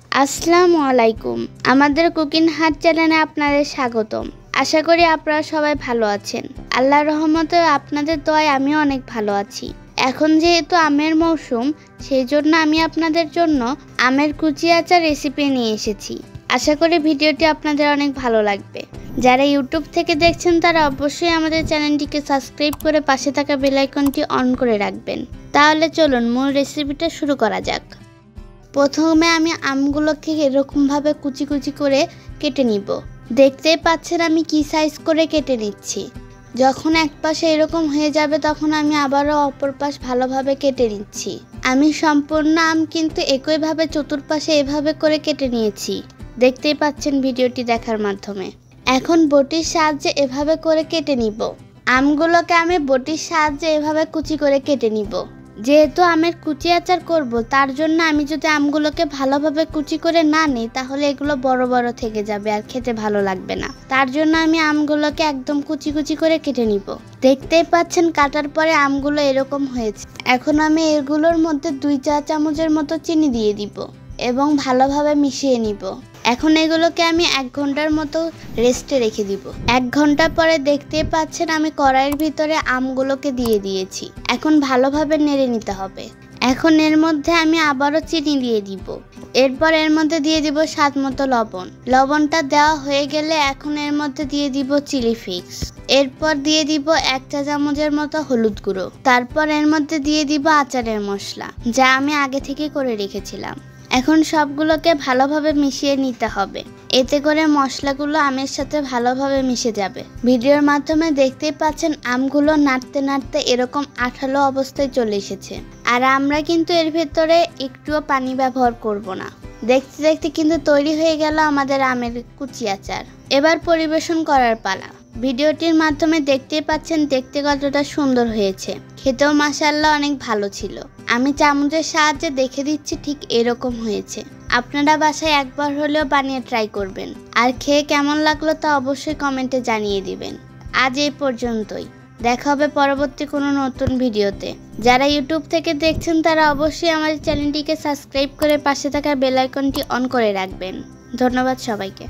আসসালামু আলাইকুম। আমাদের কুকিং হাট চ্যানেলে আপনাদের স্বাগতম। আশা করি আপনারা সবাই ভালো আছেন। আল্লাহর রহমতে আপনাদের দয়ায় আমিও অনেক ভালো আছি। এখন যেহেতু আমের মৌসুম, সেই জন্য আমি আপনাদের জন্য আমের কুচি আচার রেসিপি নিয়ে এসেছি। আশা করি ভিডিওটি আপনাদের অনেক ভালো লাগবে। যারা ইউটিউব থেকে দেখছেন তারা অবশ্যই আমাদের চ্যানেলটিকে সাবস্ক্রাইব করে পাশে থাকা বেল আইকনটি অন করে রাখবেন। তাহলে চলুন মূল রেসিপিটা শুরু করা যাক। প্রথমে আমি আমগুলোকে এরকমভাবে কুচি কুচি করে কেটে নিব। দেখতেই পাচ্ছেন আমি কি সাইজ করে কেটে নিচ্ছি। যখন এক পাশে এরকম হয়ে যাবে তখন আমি আবারও অপর পাশ ভালোভাবে কেটে নিচ্ছি। আমি সম্পূর্ণ আম কিন্তু একইভাবে চতুর্পাশে এভাবে করে কেটে নিয়েছি। দেখতেই পাচ্ছেন ভিডিওটি দেখার মাধ্যমে। এখন বটির সাহায্যে এভাবে করে কেটে নিব। আমগুলোকে আমি বটির সাহায্যে এভাবে কুচি করে কেটে নিব। যেহেতু আমের কুচি আচার করব, তার জন্য আমি যদি আমগুলোকে ভালোভাবে কুচি করে না নিই তাহলে এগুলো বড় বড় থেকে যাবে আর খেতে ভালো লাগবে না। তার জন্য আমি আমগুলোকে একদম কুচি কুচি করে কেটে নিব। দেখতেই পাচ্ছেন কাটার পরে আমগুলো এরকম হয়েছে। এখন আমি এগুলোর মধ্যে 2 চা চামচের মতো চিনি দিয়ে দিব এবং ভালোভাবে মিশিয়ে নিব। এখন এগুলোকে আমি 1 ঘন্টার মতো রেস্টে রেখে দিব। 1 ঘন্টা পরে দেখতেই পাচ্ছেন আমি কড়াইয়ের ভিতরে আমগুলোকে দিয়ে দিয়েছি। এখন ভালোভাবে নেড়ে নিতে হবে। এখন এর মধ্যে আমি আবারও চিনি দিয়ে দিব। এরপর এর মধ্যে দিয়ে দিব স্বাদ মতো লবণ। লবণটা দেওয়া হয়ে গেলে এখন এর মধ্যে দিয়ে দিব চিলি ফ্লেক্স। এরপর দিয়ে দিব 1 চা চামচের মতো হলুদ গুঁড়ো। তারপর এর মধ্যে দিয়ে দিব আচারের মশলা, যা আমি আগে থেকে করে রেখেছিলাম। এখন সবগুলোকে ভালোভাবে মিশিয়ে নিতে হবে। এতে করে মশলাগুলো আমের সাথে ভালোভাবে মিশে যাবে। ভিডিওর মাধ্যমে দেখতেই পাচ্ছেন আমগুলো নাড়তে নাড়তে এরকম আঠালো অবস্থায় চলে এসেছে। আর আমরা কিন্তু এর ভেতরে একটুও পানি ব্যবহার করব না। দেখতে দেখতে কিন্তু তৈরি হয়ে গেল আমাদের আমের কুচি আচার। এবার পরিবেশন করার পালা। ভিডিওটির মাধ্যমে দেখতেই পাচ্ছেন দেখতে কতটা সুন্দর হয়েছে। খেতেও মাশাআল্লাহ অনেক ভালো ছিল। আমি চামচের সাহায্যে দেখে দিচ্ছি ঠিক এরকম হয়েছে। আপনারা বাসায় একবার হলেও বানিয়ে ট্রাই করবেন। আর খেয়ে কেমন লাগলো তা অবশ্যই কমেন্টে জানিয়ে দিবেন। আজ এই পর্যন্তই। দেখা হবে পরবর্তী কোনো নতুন ভিডিওতে। যারা ইউটিউব থেকে দেখছেন তারা অবশ্যই আমাদের চ্যানেলটিকে সাবস্ক্রাইব করে পাশে থাকা বেল আইকনটি অন করে রাখবেন। ধন্যবাদ সবাইকে।